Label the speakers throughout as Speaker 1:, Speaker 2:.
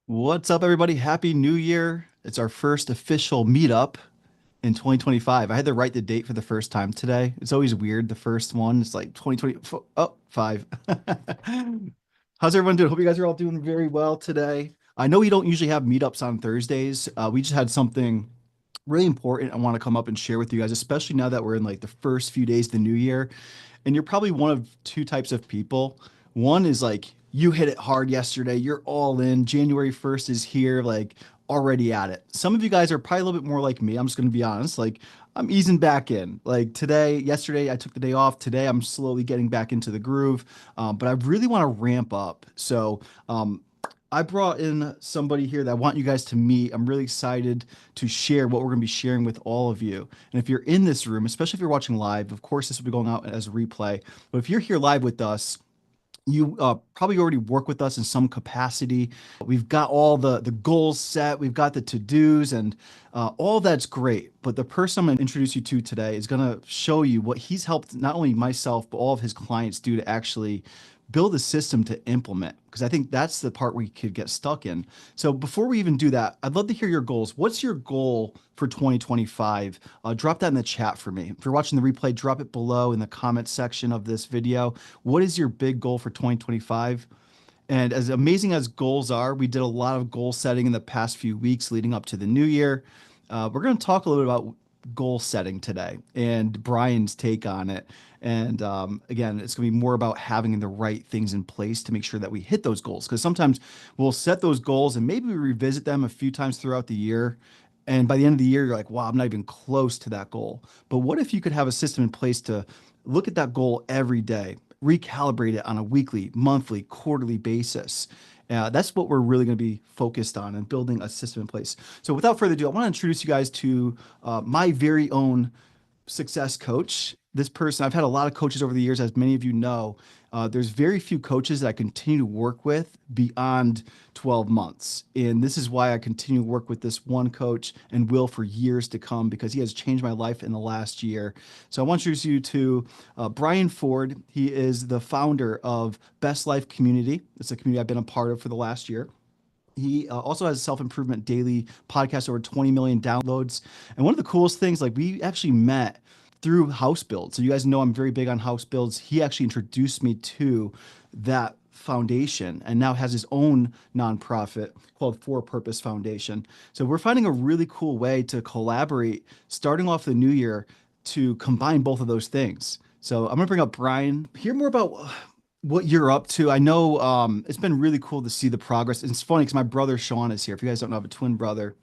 Speaker 1: What's up, everybody? Happy New Year. It's our first official meetup in 2025. I had to write the date for the first time today. It's always weird. The first one, it's like 2020. Oh, five. How's everyone doing? Hope you guys are all doing very well today. I know we don't usually have meetups on Thursdays. We just had something really important I want to come up and share with you guys, especially now that we're in like the first few days of the new year. And you're probably one of two types of people. One is like, you hit it hard yesterday, you're all in. January 1st is here, like already at it. Some of you guys are probably a little bit more like me. I'm just going to be honest. Like, I'm easing back in. Like yesterday, I took the day off. Today, I'm slowly getting back into the groove. But I really want to ramp up. So, I brought in somebody here that I want you guys to meet. I'm really excited to share what we're going to be sharing with all of you. And if you're in this room, especially if you're watching live, of course, this will be going out as a replay. But if you're here live with us, you probably already work with us in some capacity. We've got all the goals set. We've got the to-dos and all that's great. But the person I'm going to introduce you to today is going to show you what he's helped not only myself, but all of his clients do to actually build a system to implement. Because I think that's the part we could get stuck in. So before we even do that, I'd love to hear your goals. What's your goal for 2025? Drop that in the chat for me. If you're watching the replay, drop it below in the comment section of this video. What is your big goal for 2025? And as amazing as goals are, we did a lot of goal setting in the past few weeks leading up to the new year. We're going to talk a little bit about goal setting today and Brian's take on it. And again, it's going to be more about having the right things in place to make sure that we hit those goals. Because sometimes we'll set those goals and maybe we revisit them a few times throughout the year. And by the end of the year, you're like, wow, I'm not even close to that goal. But what if you could have a system in place to look at that goal every day, recalibrate it on a weekly, monthly, quarterly basis? That's what we're really going to be focused on and building a system in place. So without further ado, I want to introduce you guys to my very own success coach. This person, I've had a lot of coaches over the years, as many of you know. There's very few coaches that I continue to work with beyond 12 months. And this is why I continue to work with this one coach and will for years to come because he has changed my life in the last year. So I want to introduce you to Brian Ford. He is the founder of Best Life Community. It's a community I've been a part of for the last year. He also has a self-improvement daily podcast, over 20 million downloads. And one of the coolest things, like we actually met through house builds. So you guys know I'm very big on house builds. He actually introduced me to that foundation and now has his own nonprofit called For Purpose Foundation. So we're finding a really cool way to collaborate starting off the new year to combine both of those things. So I'm gonna bring up Brian, hear more about what you're up to. I know it's been really cool to see the progress. And it's funny because my brother Sean is here. If you guys don't know, I have a twin brother.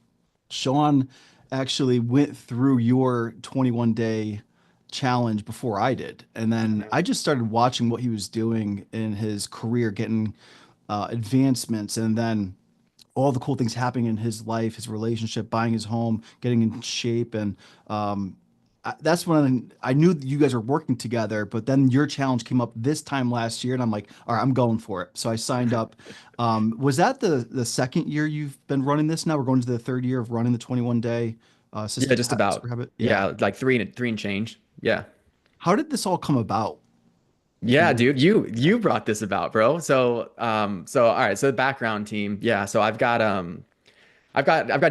Speaker 1: Sean actually went through your 21-day challenge before I did. And then I just started watching what he was doing in his career, getting advancements, and then all the cool things happening in his life, his relationship, buying his home, getting in shape. And that's when I knew that you guys were working together, but then your challenge came up this time last year, and I'm like, all right, I'm going for it. So I signed up. Was that the second year you've been running this now? We're going to the third year of running the 21-day
Speaker 2: Yeah,
Speaker 1: system
Speaker 2: just
Speaker 1: super
Speaker 2: about.
Speaker 1: habit. Yeah.
Speaker 2: Yeah, like three and change. Yeah.
Speaker 1: How did this all come about? If you
Speaker 2: Yeah,
Speaker 1: don't,
Speaker 2: dude, you brought this about, bro. So all right, so the background team. Yeah, so I've got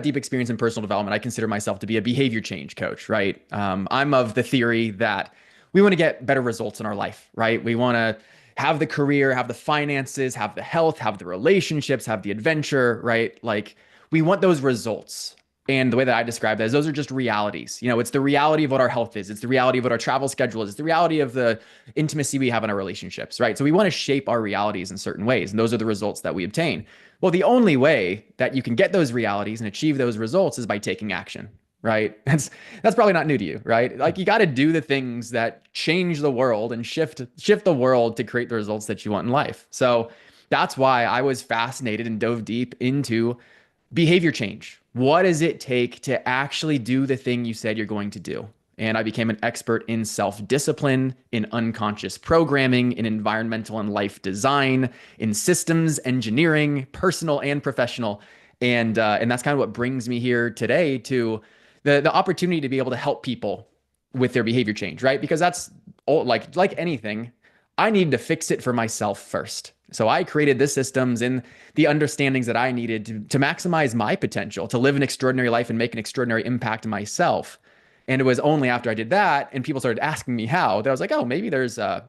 Speaker 2: deep experience in personal development. I consider myself to be a behavior change coach, right? I'm of the theory that we want to get better results in our life, right? We want to have the career, have the finances, have the health, have the relationships, have the adventure, right? Like we want those results. And the way that I describe that is those are just realities. You know, it's the reality of what our health is. It's the reality of what our travel schedule is. It's the reality of the intimacy we have in our relationships, right? So we want to shape our realities in certain ways. And those are the results that we obtain. Well, the only way that you can get those realities and achieve those results is by taking action, right? That's probably not new to you, right? Like you got to do the things that change the world and shift the world to create the results that you want in life. So that's why I was fascinated and dove deep into behavior change. What does it take to actually do the thing you said you're going to do? And I became an expert in self discipline, in unconscious programming, in environmental and life design, in systems engineering, personal and professional. And that's kind of what brings me here today to the opportunity to be able to help people with their behavior change, right? Because that's all, like anything, I need to fix it for myself first, So I created the systems and the understandings that I needed to maximize my potential, to live an extraordinary life and make an extraordinary impact myself. And it was only after I did that and people started asking me how that I was like, oh, maybe there's a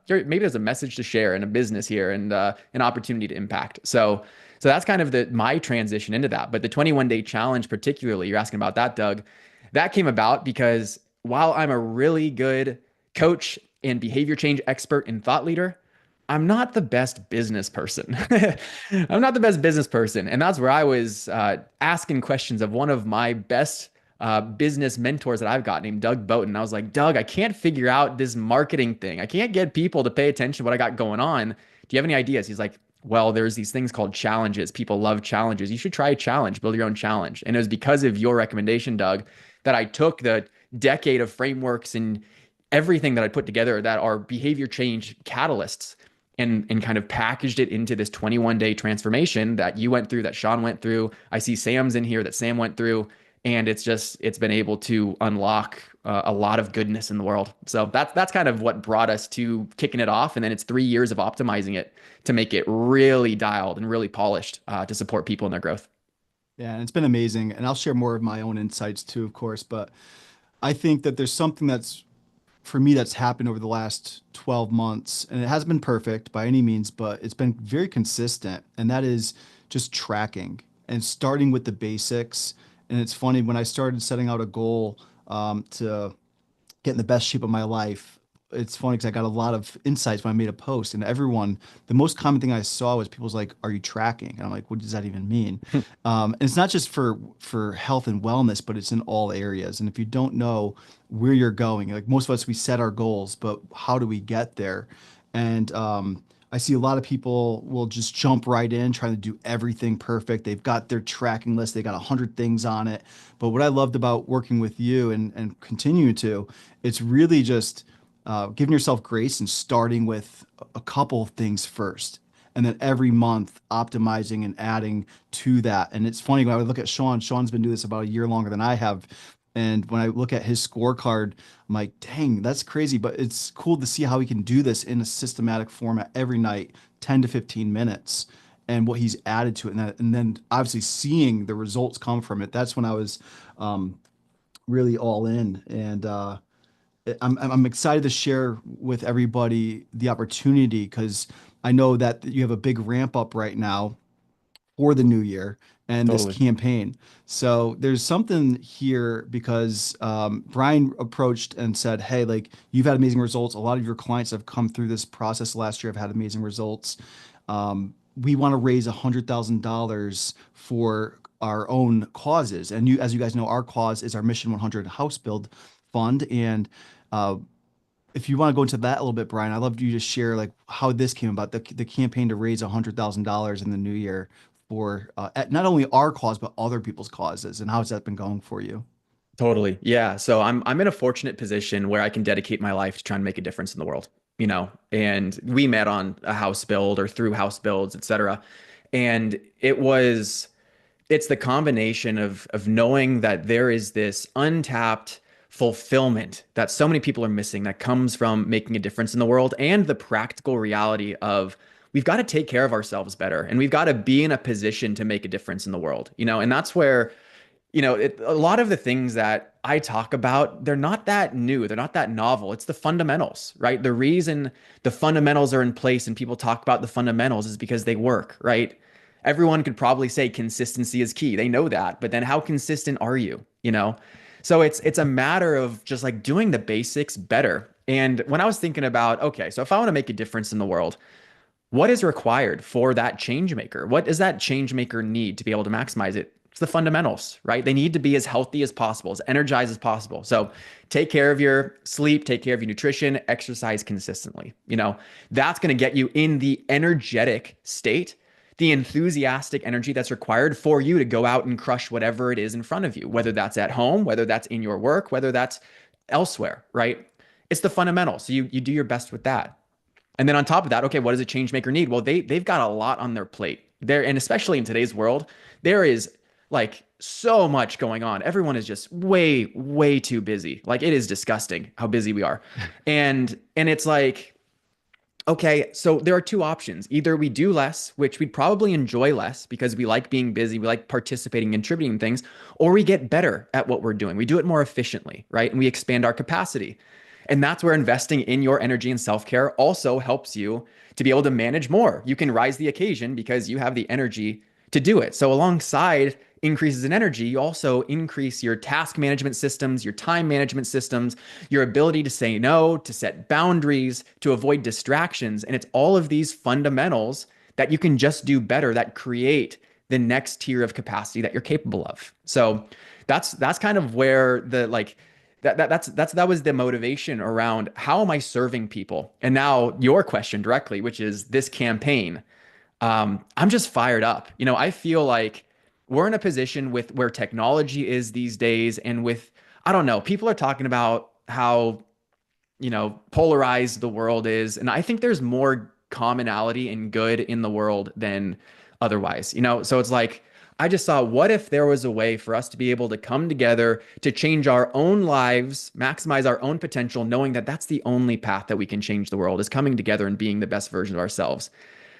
Speaker 2: message to share and a business here and an opportunity to impact. So that's kind of my transition into that. But the 21 day challenge, particularly, you're asking about that, Doug, that came about because while I'm a really good coach and behavior change expert and thought leader, I'm not the best business person. I'm not the best business person. And that's where I was asking questions of one of my best business mentors that I've got named Doug Boughton. I was like, Doug, I can't figure out this marketing thing. I can't get people to pay attention to what I got going on. Do you have any ideas? He's like, well, there's these things called challenges. People love challenges. You should try a challenge, build your own challenge. And it was because of your recommendation, Doug, that I took the decade of frameworks and everything that I put together that are behavior change catalysts and kind of packaged it into this 21 day transformation that you went through, that Sean went through. I see Sam's in here that Sam went through. And it's been able to unlock a lot of goodness in the world. So that's kind of what brought us to kicking it off. And then it's 3 years of optimizing it to make it really dialed and really polished to support people in their growth.
Speaker 1: Yeah, and it's been amazing. And I'll share more of my own insights too, of course. But I think that there's something that's for me that's happened over the last 12 months, and it hasn't been perfect by any means, but it's been very consistent. And that is just tracking and starting with the basics. And it's funny when I started setting out a goal to get in the best shape of my life. It's funny because I got a lot of insights when I made a post, and everyone, the most common thing I saw was people's like, "Are you tracking?" And I'm like, "What does that even mean?" And it's not just for health and wellness, but it's in all areas. And if you don't know where you're going, like most of us, we set our goals, but how do we get there? And I see a lot of people will just jump right in, trying to do everything perfect. They've got their tracking list, they got 100 things on it. But what I loved about working with you and continuing to, it's really just giving yourself grace and starting with a couple of things first. And then every month optimizing and adding to that. And it's funny when I would look at Sean, Sean's been doing this about a year longer than I have. And when I look at his scorecard, I'm like, dang, that's crazy. But it's cool to see how he can do this in a systematic format every night, 10 to 15 minutes, and what he's added to it. And then obviously seeing the results come from it. That's when I was really all in. And I'm excited to share with everybody the opportunity because I know that you have a big ramp up right now for the new year and this
Speaker 2: Totally.
Speaker 1: campaign. So there's something here because Brian approached and said, "Hey, like you've had amazing results. A lot of your clients have come through this process last year have had amazing results. We want to raise $100,000 for our own causes. And you, as you guys know, our cause is our Mission 100 House Build Fund. And uh, if you want to go into that a little bit, Brian, I'd love you to share like how this came about, the campaign to raise $100,000 in the new year for not only our cause but other people's causes, and how's that been going for you?
Speaker 2: Totally. Yeah. So I'm in a fortunate position where I can dedicate my life to trying to make a difference in the world, and we met on a house build or through house builds, et cetera. And it's the combination of knowing that there is this untapped fulfillment that so many people are missing that comes from making a difference in the world and the practical reality of we've got to take care of ourselves better and we've got to be in a position to make a difference in the world, and that's where a lot of the things that I talk about, they're not that new. They're not that novel. It's the fundamentals, right? The reason the fundamentals are in place and people talk about the fundamentals is because they work, right? Everyone could probably say consistency is key. They know that, but then how consistent are you? So it's a matter of just like doing the basics better. And when I was thinking about, okay, so if I want to make a difference in the world, what is required for that change maker? What does that change maker need to be able to maximize it? It's the fundamentals, right? They need to be as healthy as possible, as energized as possible. So take care of your sleep, take care of your nutrition, exercise consistently. That's going to get you in the energetic state, the enthusiastic energy that's required for you to go out and crush whatever it is in front of you, whether that's at home, whether that's in your work, whether that's elsewhere, right? It's the fundamentals. So you do your best with that. And then on top of that, okay, what does a change maker need? Well, they've got a lot on their plate. There, and especially in today's world, there is like so much going on. Everyone is just way, way too busy. Like it is disgusting how busy we are. And it's like Okay, so there are two options. Either we do less, which we'd probably enjoy less because we like being busy, we like participating, contributing in things, or we get better at what we're doing. We do it more efficiently, right? And we expand our capacity. And that's where investing in your energy and self-care also helps you to be able to manage more. You can rise the occasion because you have the energy to do it. So alongside increases in energy, you also increase your task management systems, your time management systems, your ability to say no, to set boundaries, to avoid distractions. And it's all of these fundamentals that you can just do better that create the next tier of capacity that you're capable of. So that's kind of where the like that was the motivation around how am I serving people? And now your question directly, which is this campaign. I'm just fired up. I feel like we're in a position with where technology is these days, and with, I don't know, people are talking about how, polarized the world is. And I think there's more commonality and good in the world than otherwise, So it's like, I just saw, what if there was a way for us to be able to come together to change our own lives, maximize our own potential, knowing that that's the only path that we can change the world, is coming together and being the best version of ourselves.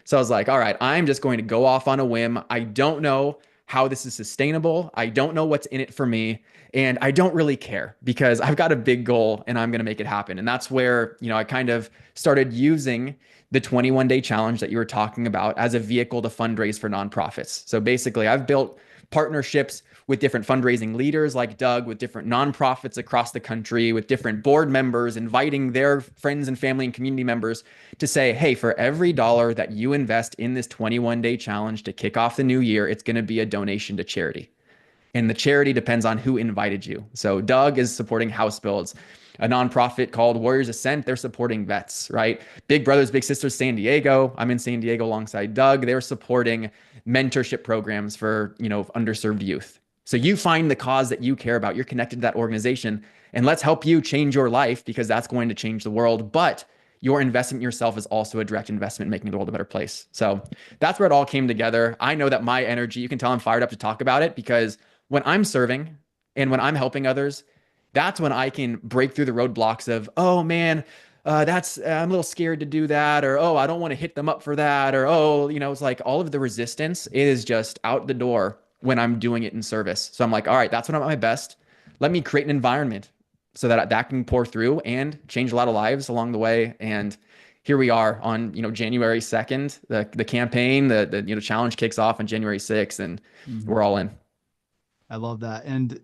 Speaker 2: So I was like, all right, I'm just going to go off on a whim. I don't know how this is sustainable. I don't know what's in it for me. And I don't really care because I've got a big goal and I'm going to make it happen. And that's where, I kind of started using the 21-day challenge that you were talking about as a vehicle to fundraise for nonprofits. So basically, I've built partnerships with different fundraising leaders like Doug, with different nonprofits across the country, with different board members, inviting their friends and family and community members to say, hey, for every dollar that you invest in this 21-day challenge to kick off the new year, it's going to be a donation to charity. And the charity depends on who invited you. So Doug is supporting house builds. A nonprofit called Warriors Ascent, they're supporting vets, right? Big Brothers Big Sisters San Diego, I'm in San Diego alongside Doug. They're supporting mentorship programs for, underserved youth. So you find the cause that you care about, you're connected to that organization, and let's help you change your life because that's going to change the world. But your investment in yourself is also a direct investment in making the world a better place. So that's where it all came together. I know that my energy, you can tell I'm fired up to talk about it because when I'm serving and when I'm helping others, that's when I can break through the roadblocks of, oh man, I'm a little scared to do that, or oh, I don't want to hit them up for that, or oh, it's like all of the resistance is just out the door when I'm doing it in service. So I'm like, all right, that's when I'm at my best. Let me create an environment so that that can pour through and change a lot of lives along the way. And here we are on, January 2nd, the campaign, the challenge kicks off on January 6th, and
Speaker 1: Mhm.
Speaker 2: we're all in.
Speaker 1: I love that. And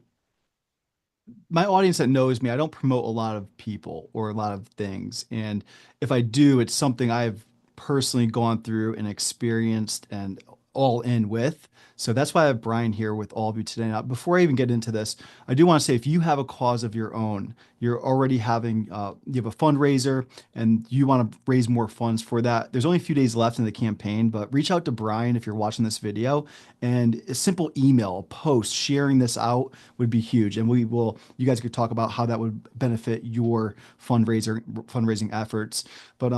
Speaker 1: my audience that knows me, I don't promote a lot of people or a lot of things. And if I do, it's something I've personally gone through and experienced and all in with. So that's why I have Brian here with all of you today. Now, before I even get into this, I do want to say if you have a cause of your own, you're already having, you have a fundraiser and you want to raise more funds for that. There's only a few days left in the campaign, but reach out to Brian if you're watching this video, and a simple email, a post sharing this out would be huge. And you guys could talk about how that would benefit your fundraising efforts. But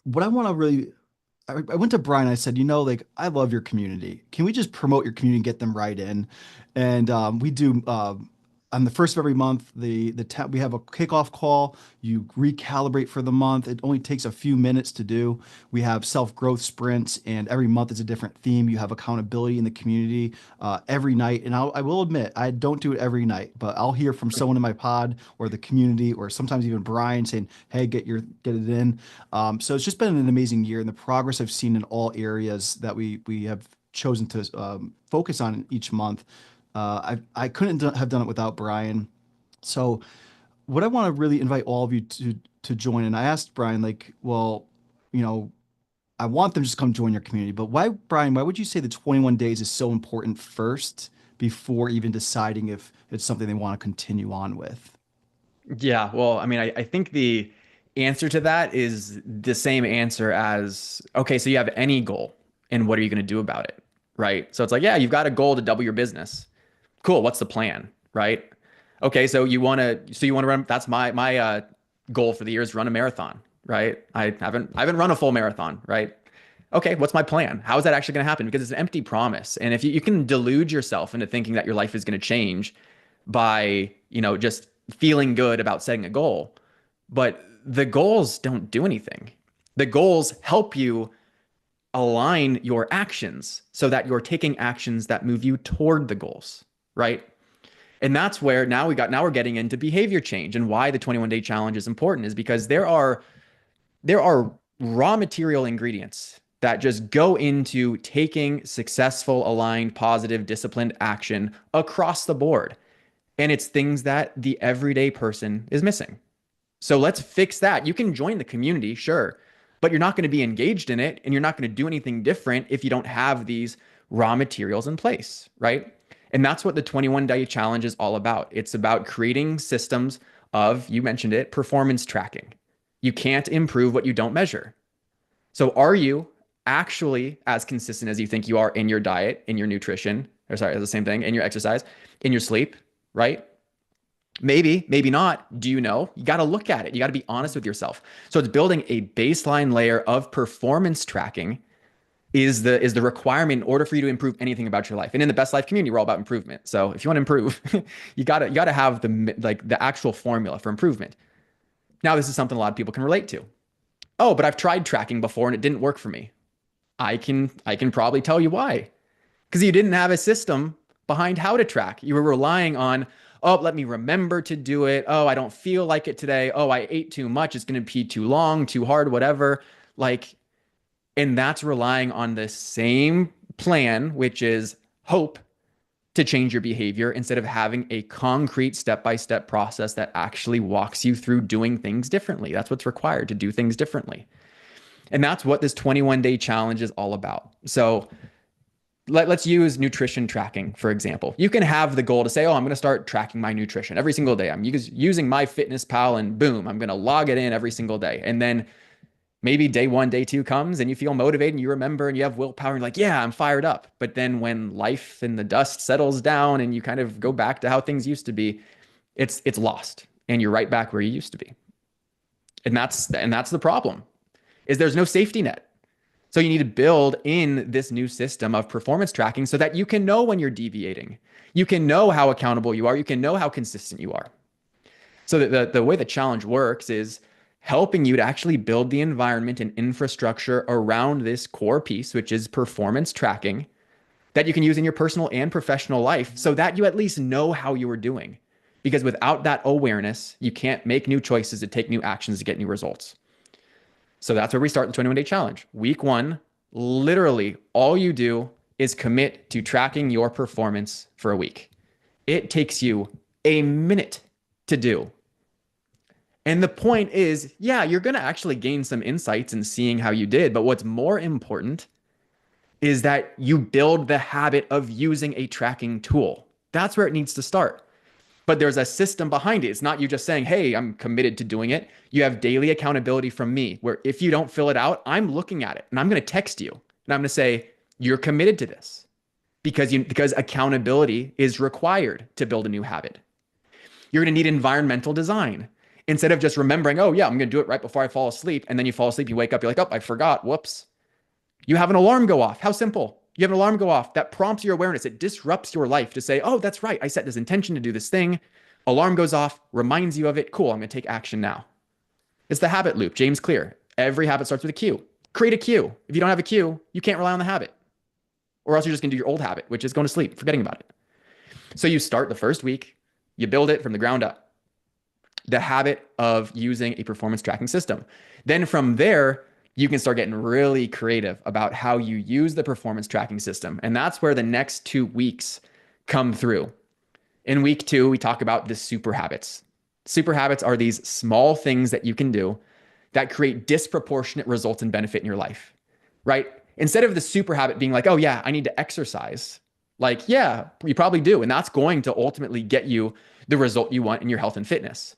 Speaker 1: what I want to really, I went to Brian. I said, like I love your community. Can we just promote your community and get them right in? And we do. On the first of every month, we have a kickoff call. You recalibrate for the month. It only takes a few minutes to do. We have self-growth sprints, and every month is a different theme. You have accountability in the community every night. And I will admit, I don't do it every night, but I'll hear from someone in my pod or the community, or sometimes even Brian saying, "Hey, get it in." So it's just been an amazing year, and the progress I've seen in all areas that we have chosen to focus on each month. I couldn't have done it without Brian. So what I want to really invite all of you to join, and I asked Brian, like, well, you know, I want them to just come join your community, but why, Brian, why would you say the 21 days is so important first before even deciding if it's something they want to continue on with?
Speaker 2: Yeah, well, I mean, I think the answer to that is the same answer as, okay, so you have any goal and what are you going to do about it? Right. So it's like, yeah, you've got a goal to double your business. Cool. What's the plan? Right. Okay. So you want to run, that's my goal for the year is run a marathon. Right. I haven't run a full marathon. Right. Okay. What's my plan? How is that actually going to happen? Because it's an empty promise. And if you can delude yourself into thinking that your life is going to change by, just feeling good about setting a goal, but the goals don't do anything. The goals help you align your actions so that you're taking actions that move you toward the goals, right? And that's where now we're getting into behavior change, and why the 21-day challenge is important is because there are raw material ingredients that just go into taking successful, aligned, positive, disciplined action across the board. And it's things that the everyday person is missing. So let's fix that. You can join the community, sure, but you're not going to be engaged in it and you're not going to do anything different if you don't have these raw materials in place, right? And that's what the 21-day challenge is all about. It's about creating systems of, you mentioned it, performance tracking. You can't improve what you don't measure. So are you actually as consistent as you think you are in your diet, in your nutrition, or sorry, the same thing, in your exercise, in your sleep, right? Maybe, maybe not. Do you know? You got to look at it. You got to be honest with yourself. So it's building a baseline layer of performance tracking is the requirement in order for you to improve anything about your life. And in the Best Life community, we're all about improvement. So if you want to improve, you got to have the actual formula for improvement. Now, this is something a lot of people can relate to. Oh, but I've tried tracking before and it didn't work for me. I can probably tell you why. Because you didn't have a system behind how to track. You were relying on, oh, let me remember to do it. Oh, I don't feel like it today. Oh, I ate too much. It's going to be too long, too hard, whatever. Like, and that's relying on the same plan, which is hope to change your behavior instead of having a concrete step-by-step process that actually walks you through doing things differently. That's what's required to do things differently. And that's what this 21-day challenge is all about. So let's use nutrition tracking, for example. You can have the goal to say, oh, I'm going to start tracking my nutrition every single day. I'm using MyFitnessPal and boom, I'm going to log it in every single day. And then maybe day one, day two comes and you feel motivated and you remember and you have willpower and you're like, yeah, I'm fired up. But then when life and the dust settles down and you kind of go back to how things used to be, it's lost and you're right back where you used to be. And that's the problem is there's no safety net. So you need to build in this new system of performance tracking so that you can know when you're deviating. You can know how accountable you are. You can know how consistent you are. So the way the challenge works is helping you to actually build the environment and infrastructure around this core piece, which is performance tracking, that you can use in your personal and professional life so that you at least know how you are doing. Because without that awareness, you can't make new choices to take new actions to get new results. So that's where we start the 21-day challenge. Week one, literally all you do is commit to tracking your performance for a week. It takes you a minute to do. And the point is, yeah, you're going to actually gain some insights in seeing how you did. But what's more important is that you build the habit of using a tracking tool. That's where it needs to start. But there's a system behind it. It's not you just saying, hey, I'm committed to doing it. You have daily accountability from me, where if you don't fill it out, I'm looking at it and I'm going to text you and I'm going to say, you're committed to this because accountability is required to build a new habit. You're going to need environmental design. Instead of just remembering, oh, yeah, I'm going to do it right before I fall asleep. And then you fall asleep, you wake up, you're like, oh, I forgot. Whoops. You have an alarm go off. How simple. You have an alarm go off that prompts your awareness. It disrupts your life to say, oh, that's right. I set this intention to do this thing. Alarm goes off, reminds you of it. Cool. I'm going to take action now. It's the habit loop. James Clear. Every habit starts with a cue. Create a cue. If you don't have a cue, you can't rely on the habit. Or else you're just going to do your old habit, which is going to sleep, forgetting about it. So you start the first week, you build it from the ground up. The habit of using a performance tracking system. Then from there, you can start getting really creative about how you use the performance tracking system. And that's where the next 2 weeks come through. In week 2, we talk about the super habits. Super habits are these small things that you can do that create disproportionate results and benefit in your life, right? Instead of the super habit being like, oh yeah, I need to exercise. Like, yeah, you probably do. And that's going to ultimately get you the result you want in your health and fitness.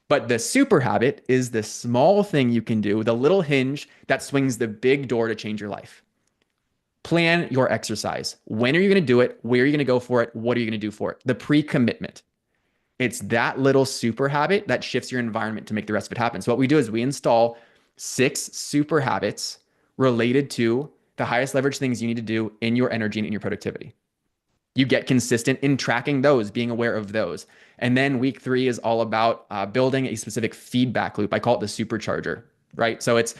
Speaker 2: But the super habit is the small thing you can do, the little hinge that swings the big door to change your life. Plan your exercise. When are you going to do it? Where are you going to go for it? What are you going to do for it? The pre-commitment. It's that little super habit that shifts your environment to make the rest of it happen. So what we do is we install 6 super habits related to the highest leverage things you need to do in your energy and in your productivity. You get consistent in tracking those, being aware of those. And then week 3 is all about building a specific feedback loop. I call it the supercharger, right? So it's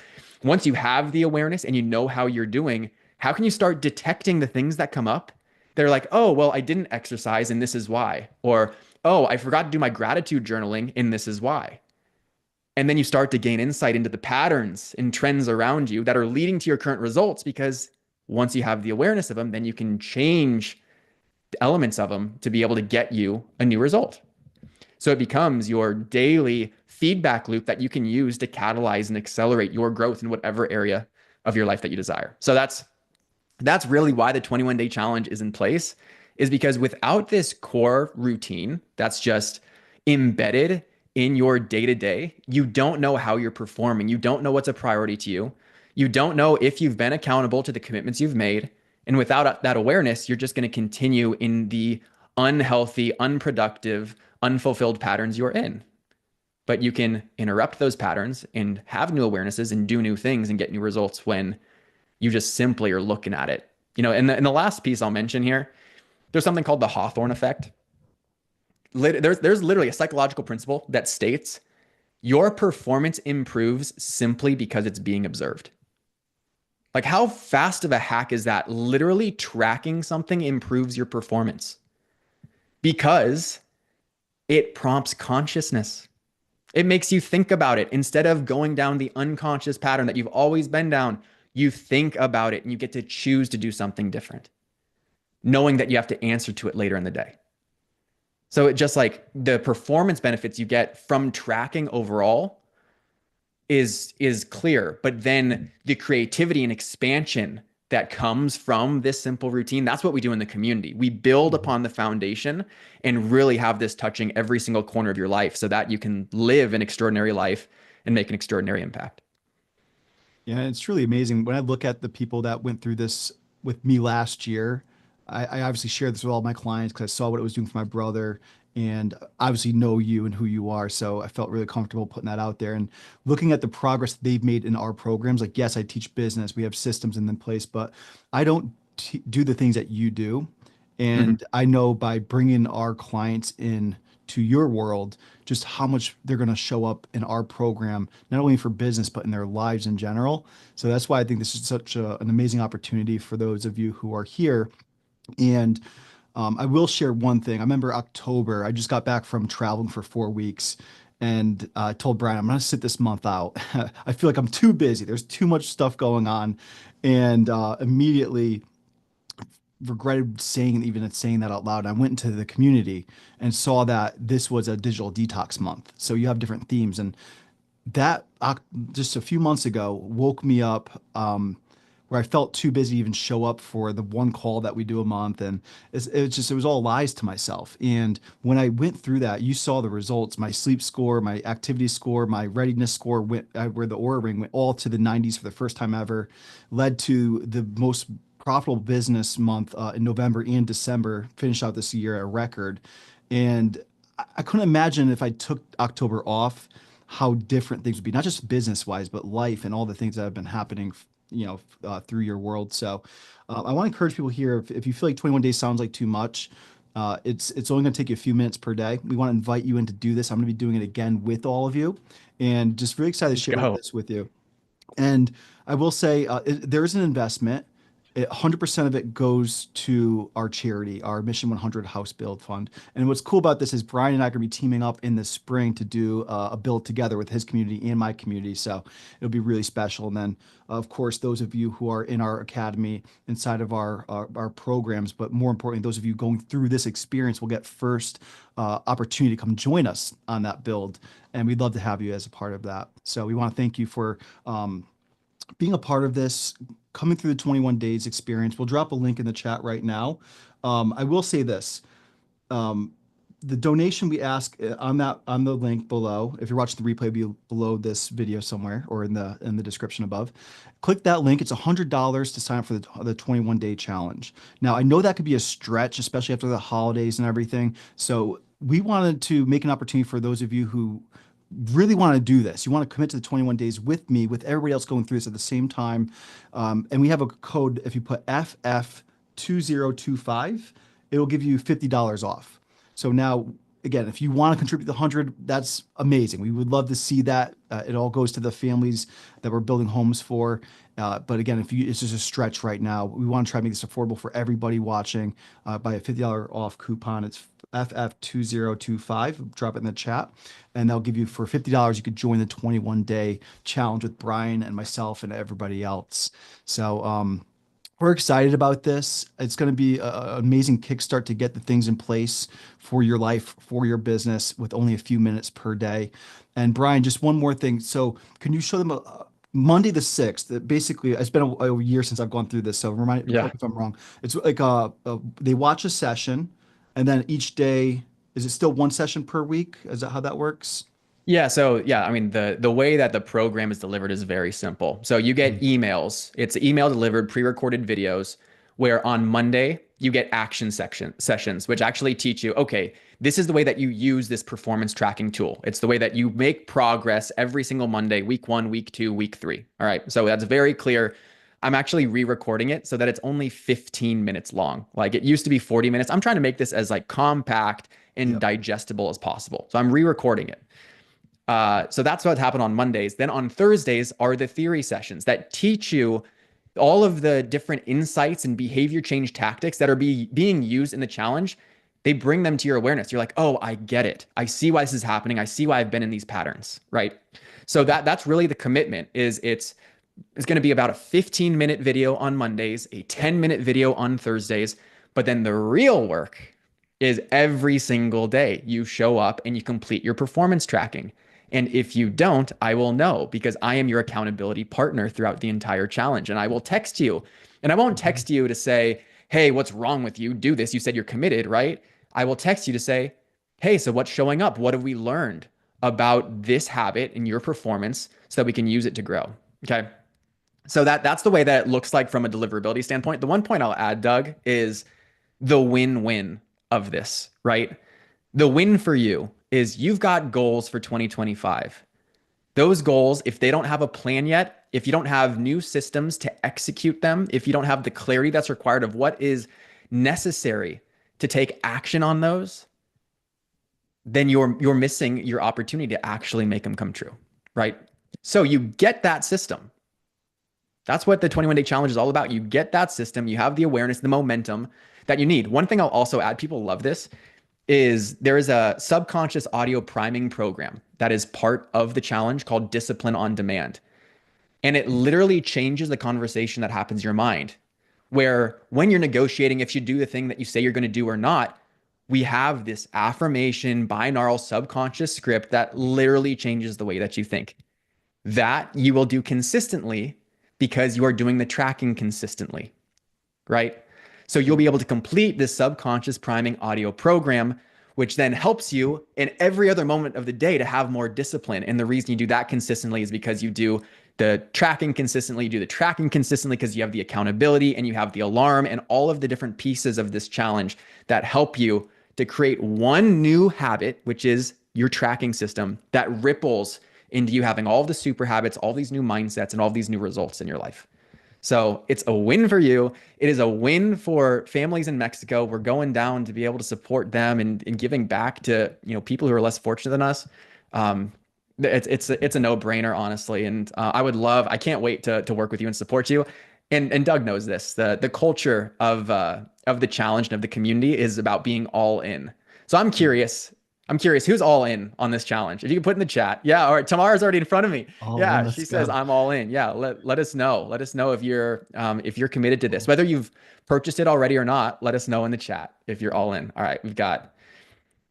Speaker 2: Once you have the awareness and you know how you're doing, how can you start detecting the things that come up? They're like, oh, well, I didn't exercise and this is why. Or, oh, I forgot to do my gratitude journaling and this is why. And then you start to gain insight into the patterns and trends around you that are leading to your current results, because once you have the awareness of them, then you can change the elements of them to be able to get you a new result. So it becomes your daily feedback loop that you can use to catalyze and accelerate your growth in whatever area of your life that you desire. So that's really why the 21 day challenge is in place, is because without this core routine that's just embedded in your day to day, you don't know how you're performing. You don't know what's a priority to you. You don't know if you've been accountable to the commitments you've made. And without that awareness, you're just going to continue in the unhealthy, unproductive, unfulfilled patterns you're in. But you can interrupt those patterns and have new awarenesses and do new things and get new results when you just simply are looking at it. And the last piece I'll mention here, there's something called the Hawthorne effect. There's literally a psychological principle that states your performance improves simply because it's being observed. Like, how fast of a hack is that? Literally tracking something improves your performance because it prompts consciousness. It makes you think about it instead of going down the unconscious pattern that you've always been down. You think about it and you get to choose to do something different, knowing that you have to answer to it later in the day. So it just like the performance benefits you get from tracking overall is clear, but then the creativity and expansion that comes from this simple routine, that's what we do in the community. We build upon the foundation and really have this touching every single corner of your life so that you can live an extraordinary life and make an extraordinary impact.
Speaker 1: Yeah, it's truly amazing. When I look at the people that went through this with me last year, I obviously shared this with all my clients because I saw what it was doing for my brother and obviously know you and who you are. So I felt really comfortable putting that out there and looking at the progress they've made in our programs. Like, yes, I teach business, we have systems in place, but I don't do the things that you do.
Speaker 2: Mhm.
Speaker 1: And I know by bringing our clients in to your world, just how much they're going to show up in our program, not only for business, but in their lives in general. So that's why I think this is such an amazing opportunity for those of you who are here. And I will share one thing. I remember October, I just got back from traveling for 4 weeks and I told Brian, I'm going to sit this month out. I feel like I'm too busy. There's too much stuff going on. And immediately regretted saying that out loud. I went into the community and saw that this was a digital detox month. So you have different themes, and that just a few months ago woke me up where I felt too busy to even show up for the one call that we do a month, and it was all lies to myself. And when I went through that, you saw the results. My sleep score, my activity score, my readiness score went where the Aura Ring went all to the 90s for the first time ever, led to the most profitable business month in November and December, finished out this year at a record. And I couldn't imagine if I took October off, how different things would be, not just business wise, but life and all the things that have been happening, through your world. So I want to encourage people here, if you feel like 21 days sounds like too much, it's only going to take you a few minutes per day. We want to invite you in to do this. I'm going to be doing it again with all of you and just really excited to
Speaker 2: Let's
Speaker 1: share
Speaker 2: go.
Speaker 1: this with you. And I will say there is an investment. 100% of it goes to our charity, our Mission 100 House Build Fund. And what's cool about this is Brian and I are going to be teaming up in the spring to do a build together with his community and my community. So it'll be really special. And then, of course, those of you who are in our academy inside of our programs, but more importantly, those of you going through this experience will get first opportunity to come join us on that build. And we'd love to have you as a part of that. So we want to thank you for being a part of this, coming through the 21 days experience. We'll drop a link in the chat right now. I will say this. Um, the donation we ask on the link below, if you're watching the replay, it'll be below this video somewhere or in the description above. Click that link. It's $100 to sign up for the 21 day challenge. Now, I know that could be a stretch, especially after the holidays and everything. So we wanted to make an opportunity for those of you who really want to do this. You want to commit to the 21 days with me, with everybody else going through this at the same time. And we have a code. If you put FF2025, it will give you $50 off. So now again, if you want to contribute the 100, that's amazing. We would love to see that. It all goes to the families that we're building homes for. But again, if you, it's just a stretch right now. We want to try to make this affordable for everybody watching. By a $50 off coupon. It's FF2025. Drop it in the chat, and they'll give you for $50. You could join the 21-day challenge with Brian and myself and everybody else. So, we're excited about this. It's going to be an amazing kickstart to get the things in place for your life, for your business, with only a few minutes per day. And Brian, just one more thing. So, can you show them Monday the 6th? Basically, it's been a year since I've gone through this. So,
Speaker 2: Yeah.
Speaker 1: correct me if I'm wrong. It's like they watch a session, and then each day, is it still one session per week? Is that how that works?
Speaker 2: Yeah, so yeah, I mean the way that the program is delivered is very simple. So you get
Speaker 1: Mhm.
Speaker 2: emails. It's email delivered pre-recorded videos where on Monday you get action section sessions which actually teach you, okay, this is the way that you use this performance tracking tool. It's the way that you make progress every single Monday, week 1, week 2, week 3. All right. So that's very clear. I'm actually re-recording it so that it's only 15 minutes long. Like it used to be 40 minutes. I'm trying to make this as like compact and
Speaker 1: Yep.
Speaker 2: digestible as possible. So I'm re-recording it. So that's what happened on Mondays. Then on Thursdays are the theory sessions that teach you all of the different insights and behavior change tactics that are being used in the challenge. They bring them to your awareness. You're like, oh, I get it. I see why this is happening. I see why I've been in these patterns, right? So that's really the commitment. It's going to be about a 15-minute video on Mondays, a 10-minute video on Thursdays, but then the real work is every single day you show up and you complete your performance tracking. And if you don't, I will know because I am your accountability partner throughout the entire challenge. And I will text you. And I won't
Speaker 1: Mhm.
Speaker 2: text you to say, hey, what's wrong with you? Do this. You said you're committed, right? I will text you to say, hey, so what's showing up? What have we learned about this habit in your performance so that we can use it to grow? Okay. So that's the way that it looks like from a deliverability standpoint. The one point I'll add, Doug, is the win-win of this, right? The win for you is you've got goals for 2025. Those goals, if they don't have a plan yet, if you don't have new systems to execute them, if you don't have the clarity that's required of what is necessary to take action on those, then you're missing your opportunity to actually make them come true, right? So you get that system. That's what the 21-day challenge is all about. You get that system, you have the awareness, the momentum that you need. One thing I'll also add, people love this, is there is a subconscious audio priming program that is part of the challenge called Discipline on Demand. And it literally changes the conversation that happens in your mind, where when you're negotiating if you do the thing that you say you're going to do or not, we have this affirmation binaural subconscious script that literally changes the way that you think. That you will do consistently because you are doing the tracking consistently, right? So you'll
Speaker 1: Yep.
Speaker 2: be able to complete this subconscious priming audio program, which then helps you in every other moment of the day to have more discipline. And the reason you do that consistently is because you do the tracking consistently, you do the tracking consistently because you have the accountability and you have the alarm and all of the different pieces of this challenge that help you to create one new habit, which is your tracking system that ripples into you having all the super habits, all these new mindsets, and all these new results in your life. So it's a win for you. It is a win for families in Mexico. We're going down to be able to support them and giving back to people who are less fortunate than us. Um, it's a no-brainer, honestly. And I can't wait to work with you and support you. And Doug knows this. The culture of the challenge and of the community is about being all in. So
Speaker 1: Yep.
Speaker 2: I'm curious who's all in on this challenge. If you can put in the chat. Yeah, all right. Tamara's already in front of me.
Speaker 1: All in.
Speaker 2: Yeah, she
Speaker 1: Let's
Speaker 2: says
Speaker 1: go.
Speaker 2: I'm all in. Yeah, let us know. Let us know if you're committed to this, whether you've purchased it already or not. Let us know in the chat if you're all in. All right, we got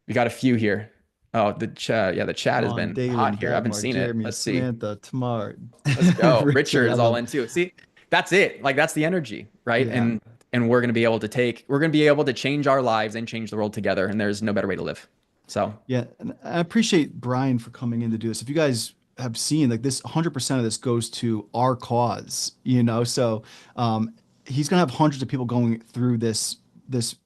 Speaker 2: a few here. Oh, the chat. Yeah, the chat
Speaker 1: Come
Speaker 2: has
Speaker 1: on,
Speaker 2: been hot
Speaker 1: Dalen,
Speaker 2: here. I haven't
Speaker 1: Dagmar,
Speaker 2: seen it.
Speaker 1: Jeremy,
Speaker 2: Let's see.
Speaker 1: Samantha, Tamar,
Speaker 2: Let's go.
Speaker 1: Richard.
Speaker 2: Richard
Speaker 1: I
Speaker 2: is all
Speaker 1: love.
Speaker 2: in too. See, that's it. Like that's the energy, right?
Speaker 1: Yeah.
Speaker 2: And we're going to be able to change our lives and change the world together. And there's no better way to live. So
Speaker 1: Yeah, and I appreciate Brian for coming in to do this. If you guys have seen, like, this 100% of this goes to our cause, so um he's gonna have hundreds of people going through this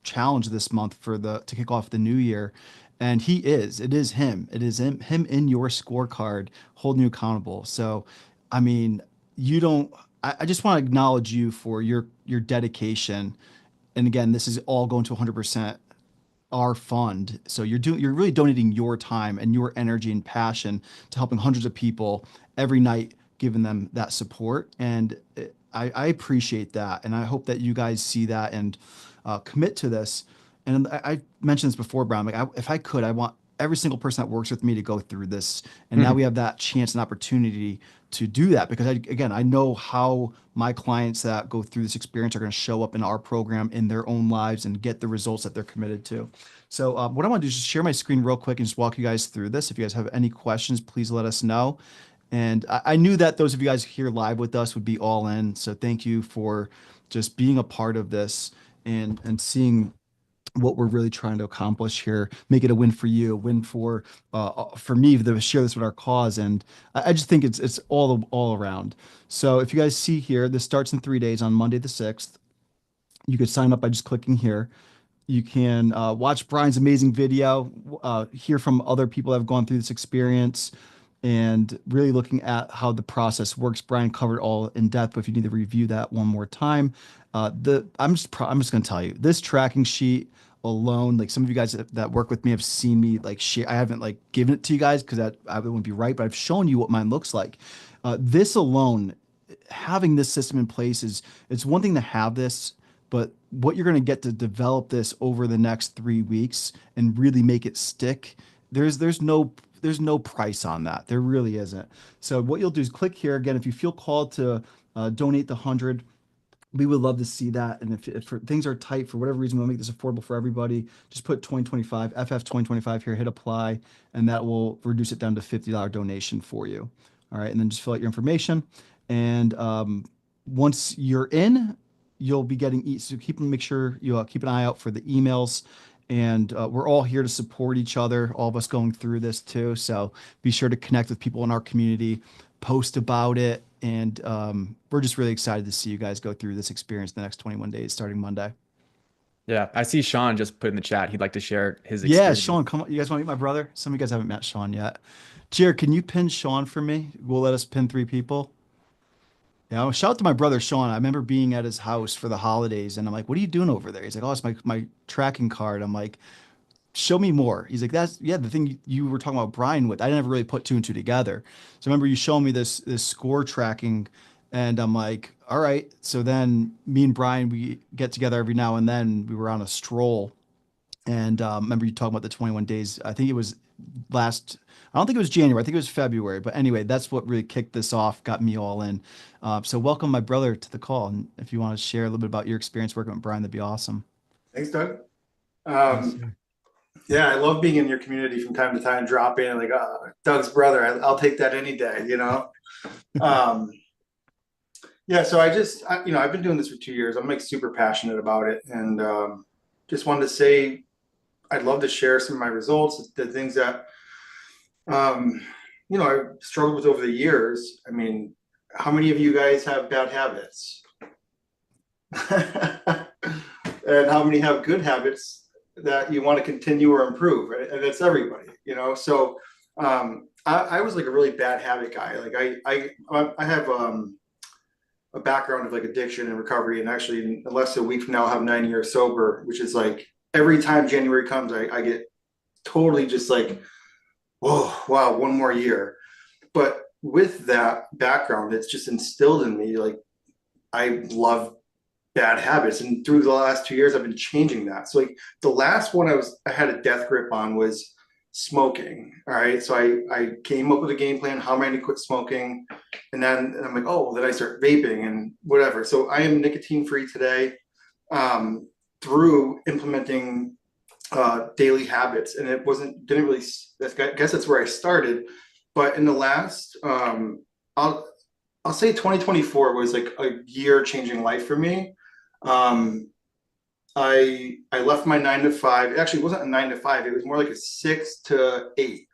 Speaker 1: challenge this month for the to kick off the new year. And it is him in your scorecard holding you accountable. So I mean, you don't I just want to acknowledge you for your dedication. And again, this is all going to 100% our fund. So you're really donating your time and your energy and passion to helping hundreds of people every night, giving them that support. And I appreciate that. And I hope that you guys see that and commit to this. And I mentioned this before, Brown. Like, if I could, I want every single person that works with me to go through this. And now we have that chance and opportunity to do that because again, I know how my clients that go through this experience are going to show up in our program in their own lives and get the results that they're committed to. So what I want to do is just share my screen real quick and just walk you guys through this. If you guys have any questions, please let us know. And I knew that those of you guys here live with us would be all in. So thank you for just being a part of this and seeing what we're really trying to accomplish here. Make it a win for you, a win for me to share this with our cause. And I just think it's all around. So if you guys see here, this starts in 3 days on Monday the 6th. You could sign up by just clicking here. You can watch Brian's amazing video, hear from other people that have gone through this experience, and really looking at how the process works. Brian covered all in depth, but if you need to review that one more time, I'm just going to tell you this tracking sheet alone. Like some of you guys that work with me have seen me like share. I haven't like given it to you guys because that I wouldn't be right, but I've shown you what mine looks like. This alone, having this system in place is it's one thing to have this, but what you're going to get to develop this over the next 3 weeks and really make it stick. There's no price on that. There really isn't. So what you'll do is click here again. If you feel called to donate the 100, we would love to see that. And if things are tight for whatever reason, we'll make this affordable for everybody. Just put 2025 FF 2025 here, hit apply, and that will reduce it down to $50 donation for you. All right, and then just fill out your information. And once you're in, you'll be getting so make sure you keep an eye out for the emails. And we're all here to support each other, all of us going through this too. So be sure to connect with people in our community, post about it, and we're just really excited to see you guys go through this experience the next 21 days starting Monday.
Speaker 2: Yeah, I see Sean just put in the chat. He'd like to share his
Speaker 1: Yeah,
Speaker 2: experience.
Speaker 1: Sean, come on. You guys want to meet my brother? Some of you guys haven't met Sean yet. Jared, can you pin Sean for me? We'll let us pin 3 people. Yeah, well, shout out to my brother Sean. I remember being at his house for the holidays, and I'm like, "What are you doing over there?" He's like, "Oh, it's my tracking card." I'm like, "Show me more." He's like, "That's yeah, the thing you were talking about Brian with. I never really put two and two together." So I remember you showing me this score tracking, and I'm like, "All right." So then me and Brian we get together every now and then. We were on a stroll, and remember you talking about the 21 days. I think it was last. I don't think it was January. I think it was February. But anyway, that's what really kicked this off, got me all in. So welcome my brother to the call, and if you want to share a little bit about your experience working with Brian, that'd be awesome.
Speaker 3: Thanks, Doug.
Speaker 1: Yes,
Speaker 3: Um,
Speaker 1: sir.
Speaker 3: yeah, I love being in your community from time to time, drop in like, Doug's brother. I'll take that any day, you know? Um, yeah, so I've been doing this for 2 years. I'm like super passionate about it. And just wanted to say, I'd love to share some of my results, the things that, um, I've struggled with over the years. I mean, how many of you guys have bad habits? And how many have good habits that you want to continue or improve, right? And it's everybody. So I was like a really bad habit guy. Like I have a background of like addiction and recovery, and actually in less than a week from now I'll have 9 years sober, which is like every time January comes, I get totally just like, oh wow, one more year. But with that background, it's just instilled in me like I love bad habits, and through the last 2 years I've been changing that. So like the last one I had a death grip on was smoking. All right, so I came up with a game plan, how am I going to quit smoking, and I'm like, oh well, then I start vaping and whatever. So I am nicotine free today, through implementing daily habits. And it didn't really, I guess that's where I started. But in the last I'll say 2024 was like a year changing life for me. Um, I left my 9 to 5. It actually wasn't a 9 to 5. It was more like a 6 to 8.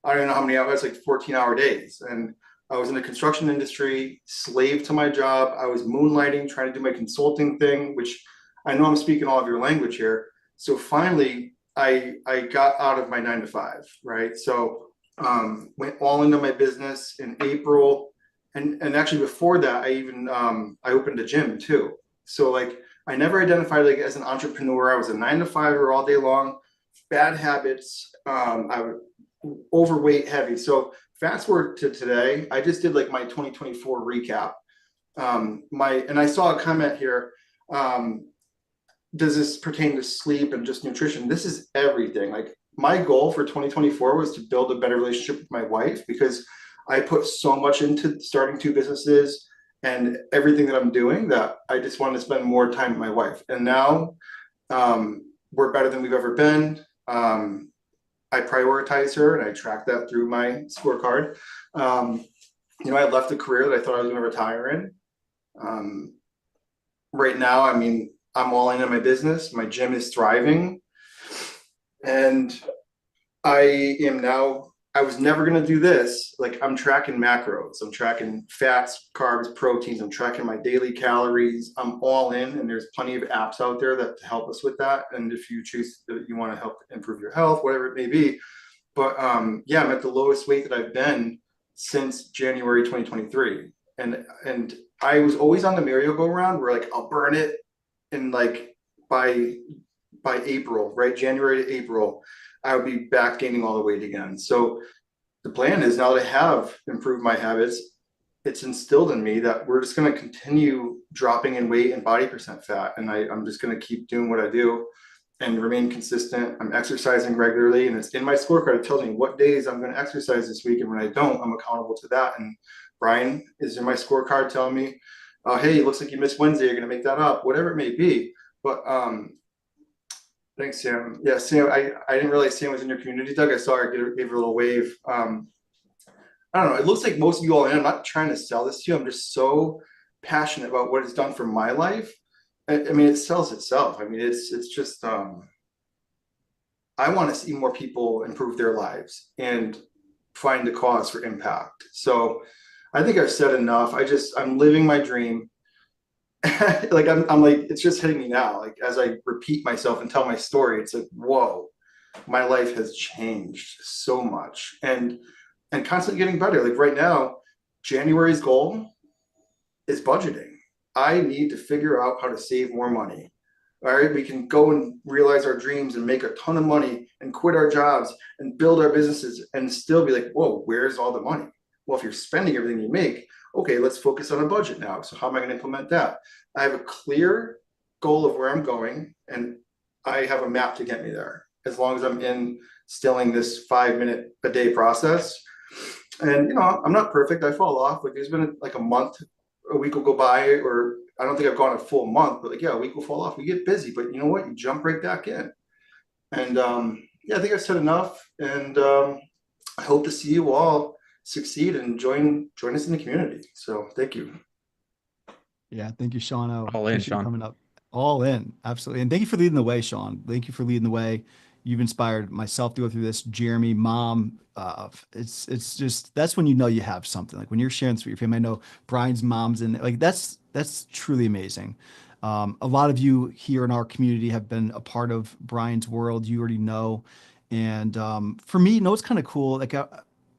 Speaker 3: I don't know how many hours, like 14-hour days. And I was in the construction industry, slave to my job. I was moonlighting, trying to do my consulting thing, which I know I'm speaking all of your language here. So finally, I got out of my 9 to 5, right? So went all into my business in April. And actually before that, I opened a gym too. So like I never identified like as an entrepreneur. I was a 9 to 5 all day long. bad habits. I was overweight, heavy. So fast forward to today, I just did like my 2024 recap. And I saw a comment here. Um, does this pertain to sleep and just nutrition? This is everything. Like my goal for 2024 was to build a better relationship with my wife because I put so much into starting two businesses and everything that I'm doing that I just want to spend more time with my wife. And now we're better than we've ever been. I prioritize her and I track that through my scorecard. Um, I left a career that I thought I was going to retire in. Um, right now, I mean, I'm all in on my business. My gym is thriving. And I am now, I was never going to do this. Like I'm tracking macros, I'm tracking fats, carbs, proteins, I'm tracking my daily calories. I'm all in, and there's plenty of apps out there that help us with that. And if you choose that you want to help improve your health, whatever it may be. But yeah, I'm at the lowest weight that I've been since January 2023. And I was always on the merry-go-round where like I'll burn it and like by April, right? January to April, I would be back gaining all the weight again. So the plan is now that I have improved my habits, it's instilled in me that we're just going to continue dropping in weight and body percent fat. And I'm just going to keep doing what I do and remain consistent. I'm exercising regularly, and it's in my scorecard. It tells me what days I'm going to exercise this week. And when I don't, I'm accountable to that. And Brian is in my scorecard telling me, hey, it looks like you missed Wednesday. You're going to make that up, whatever it may be. But thanks, Sam. Yeah, Sam, I didn't realize Sam was in your community, Doug. I saw her gave her a little wave. I don't know. It looks like most of you all in. I'm not trying to sell this to you. I'm just so passionate about what it's done for my life. I mean, it sells itself. I mean, it's just I want to see more people improve their lives and find a cause for impact. So I think I've said enough. I'm living my dream. Like I'm like it's just hitting me now. Like as I repeat myself and tell my story, it's like whoa, my life has changed so much, and constantly getting better. Like right now, January's goal is budgeting. I need to figure out how to save more money. All right, we can go and realize our dreams and make a ton of money and quit our jobs and build our businesses and still be like, whoa, where's all the money? Well, if you're spending everything you make, okay, let's focus on a budget now. So how am I going to implement that? I have a clear goal of where I'm going, and I have a map to get me there. As long as I'm instilling this 5 minute a day process, and I'm not perfect. I fall off. Like there's been like a month, a week will go by, or I don't think I've gone a full month, but like yeah, a week will fall off. We get busy, but you know what? You jump right back in. And yeah, I think I've said enough. And I hope to see you all succeed and join us in the community. So thank you.
Speaker 1: Yeah, thank you, Sean. I
Speaker 2: All in,
Speaker 1: appreciate you
Speaker 2: Sean.
Speaker 1: coming up. All in, absolutely. And thank you for leading the way, Sean. Thank you for leading the way. You've inspired myself to go through this. Jeremy, mom, it's just that's when you know you have something. Like when you're sharing this with your family. I know Brian's mom's in like that's truly amazing. A lot of you here in our community have been a part of Brian's world. You already know, and for me, you know, it's kind of cool. Like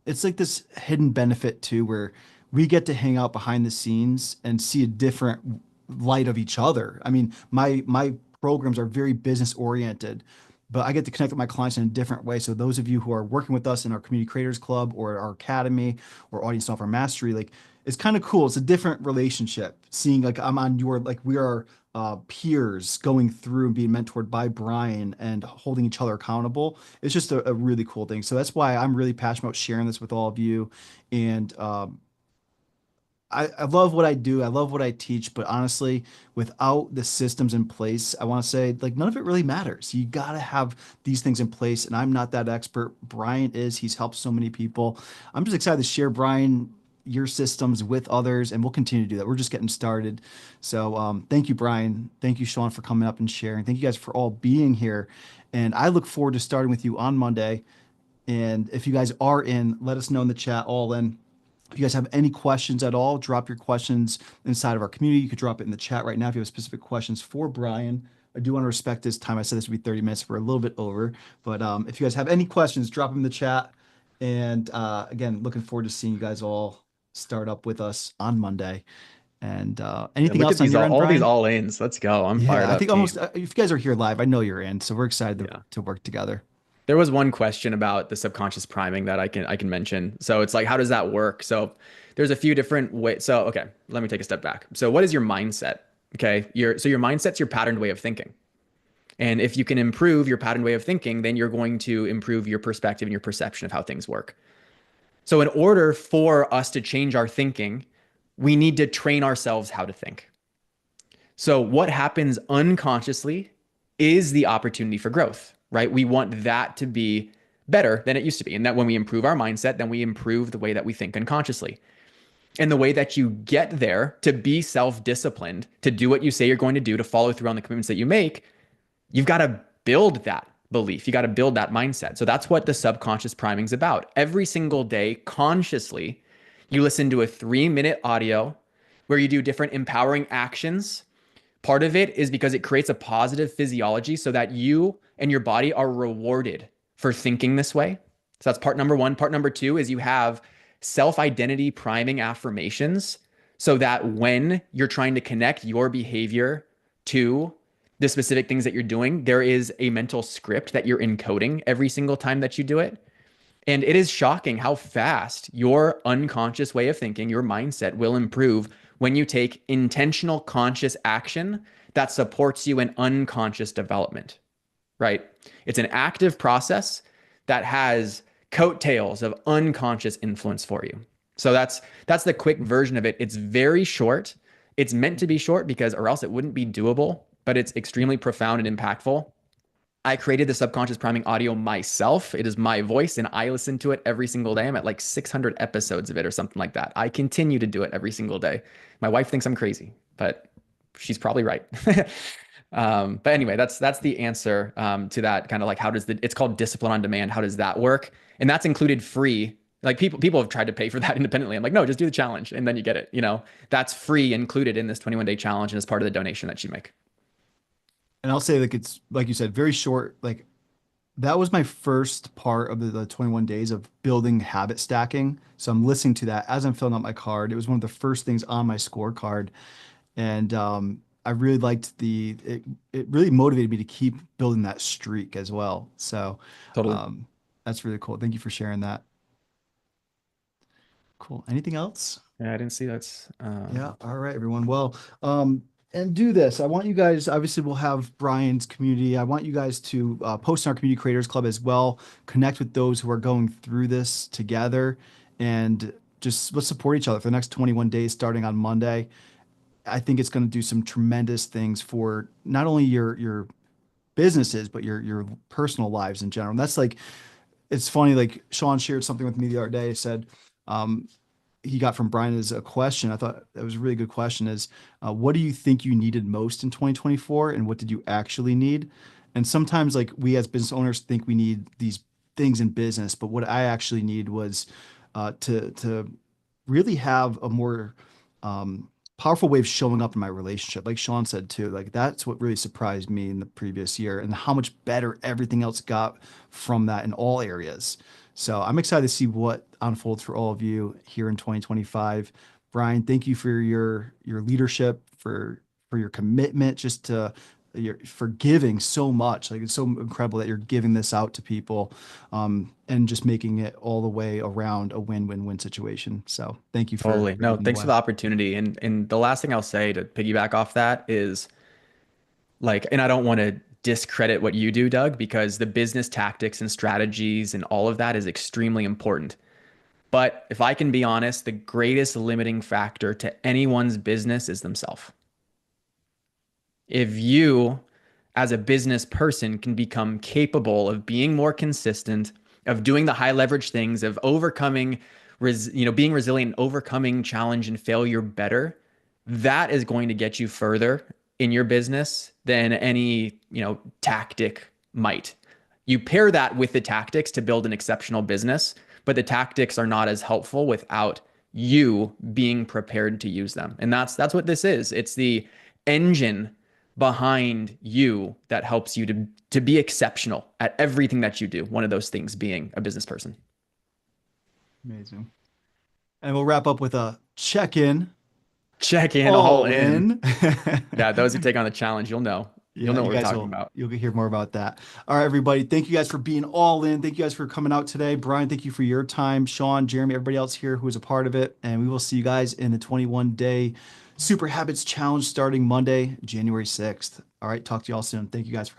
Speaker 1: it's like this hidden benefit too, where we get to hang out behind the scenes and see a different light of each other. I mean, my programs are very business oriented, but I get to connect with my clients in a different way. So those of you who are working with us in our Community Creators Club or our academy or Audience Software Mastery, like it's kind of cool. It's a different relationship. Seeing like I'm on your like we are peers going through and being mentored by Brian and holding each other accountable. It's just a really cool thing. So that's why I'm really passionate about sharing this with all of you. And I love what I do. I love what I teach, but honestly, without the systems in place, I want to say like none of it really matters. You got to have these things in place, and I'm not that expert. Brian is. He's helped so many people. I'm just excited to share Brian your systems with others, and we'll continue to do that. We're just getting started. So thank you, Brian. Thank you, Sean, for coming up and sharing. Thank you guys for all being here, and I look forward to starting with you on Monday. And if you guys are in, let us know in the chat all in. If you guys have any questions at all, drop your questions inside of our community. You could drop it in the chat right now if you have specific questions for Brian. I do want to respect this time. I said this would be 30 minutes. We're a little bit over. But if you guys have any questions, drop them in the chat. And again, looking forward to seeing you guys all start up with us on Monday. And
Speaker 2: Yeah,
Speaker 1: anything
Speaker 2: look at
Speaker 1: else on
Speaker 2: these
Speaker 1: your end,
Speaker 2: all these
Speaker 1: Brian?
Speaker 2: all-ins. Let's go. I'm
Speaker 1: Yeah,
Speaker 2: fired
Speaker 1: I
Speaker 2: up,
Speaker 1: think almost
Speaker 2: team.
Speaker 1: if you guys are here live, I know you're in, so we're excited
Speaker 2: Yeah.
Speaker 1: to work together.
Speaker 2: There was one question about the subconscious priming that I can mention. So it's like, how does that work? So there's a few different ways. So okay, let me take a step back. So what is your mindset? Okay, your mindset's your patterned way of thinking. And if you can improve your patterned way of thinking, then you're going to improve your perspective and your perception of how things work. So in order for us to change our thinking, we need to train ourselves how to think. So what happens unconsciously is the opportunity for growth, right? We want that to be better than it used to be. And that when we improve our mindset, then we improve the way that we think unconsciously. And the way that you get there to be self disciplined, to do what you say you're going to do, to follow through on the commitments that you make, you've got to build that belief. You got to build that mindset. So that's what the subconscious priming is about. Every single day, consciously, you listen to a 3-minute audio where you do different empowering actions. Part of it is because it creates a positive physiology so that you and your body are rewarded for thinking this way. So that's part number one. Part number two is you have self identity priming affirmations so that when you're trying to connect your behavior to the specific things that you're doing, there is a mental script that you're encoding every single time that you do it. And it is shocking how fast your unconscious way of thinking, your mindset will improve when you take intentional conscious action that supports you in unconscious development, right? It's an active process that has coattails of unconscious influence for you. So that's the quick version of it. It's very short. It's meant to be short because or else it wouldn't be doable, but it's extremely profound and impactful. I created the subconscious priming audio myself. It is my voice, and I listen to it every single day. I'm at like 600 episodes of it or something like that. I continue to do it every single day. My wife thinks I'm crazy, but she's probably right. But anyway, that's the answer to that kind of like how does it's called discipline on demand. How does that work? And that's included free. Like people have tried to pay for that independently. I'm like, no, just do the challenge and then you get it. That's free included in this 21-day challenge and as part of the donation that you make.
Speaker 1: And I'll say like it's like you said, very short. Like that was my first part of the 21 days of building habit stacking. So I'm listening to that as I'm filling out my card. It was one of the first things on my scorecard. And I really liked it really motivated me to keep building that streak as well. So
Speaker 2: Totally.
Speaker 1: um, that's really cool. Thank you for sharing that. Cool. Anything else?
Speaker 2: Yeah, I didn't see that's
Speaker 1: Yeah. All right, everyone. Well, and do this. I want you guys, obviously, we'll have Brian's community. I want you guys to post in our Community Creators Club as well. Connect with those who are going through this together and just let's support each other for the next 21 days starting on Monday. I think it's going to do some tremendous things for not only your businesses, but your personal lives in general. And that's like, it's funny, like Sean shared something with me the other day. He said, um, he got from Brian as a question. I thought that was a really good question is, what do you think you needed most in 2024 and what did you actually need? And sometimes like we as business owners think we need these things in business, but what I actually need was to really have a more powerful way of showing up in my relationship. Like Sean said too, like that's what really surprised me in the previous year and how much better everything else got from that in all areas. So I'm excited to see what unfolds for all of you here in 2025. Brian, thank you for your leadership, for your commitment, just to your for giving so much. Like it's so incredible that you're giving this out to people, and just making it all the way around a win-win-win situation. So thank you
Speaker 2: totally.
Speaker 1: for
Speaker 2: No,
Speaker 1: leading the
Speaker 2: thanks for
Speaker 1: way.
Speaker 2: the opportunity. And the last thing I'll say to piggyback off that is like, and I don't want to discredit what you do, Doug, because the business tactics and strategies and all of that is extremely important. But if I can be honest, the greatest limiting factor to anyone's business is themselves. If you, as a business person, can become capable of being more consistent, of doing the high leverage things, of overcoming, being resilient, overcoming challenge and failure better, that is going to get you further in your business than any, tactic might. You pair that with the tactics to build an exceptional business, but the tactics are not as helpful without you being prepared to use them. And that's what this is. It's the engine behind you that helps you to be exceptional at everything that you do. One of those things being a business person.
Speaker 1: Amazing. And we'll wrap up with a check-in.
Speaker 2: Check in, all
Speaker 1: all
Speaker 2: in.
Speaker 1: in.
Speaker 2: Yeah, those who take on the challenge, you'll know. You'll
Speaker 1: Yeah,
Speaker 2: know
Speaker 1: you
Speaker 2: what we're
Speaker 1: guys
Speaker 2: talking
Speaker 1: will,
Speaker 2: about.
Speaker 1: you'll hear more about that. All right, everybody. Thank you guys for being all in. Thank you guys for coming out today. Brian, thank you for your time. Sean, Jeremy, everybody else here who was a part of it. And we will see you guys in the 21-day Super Habits Challenge starting Monday, January 6th. All right, talk to you all soon. Thank you guys for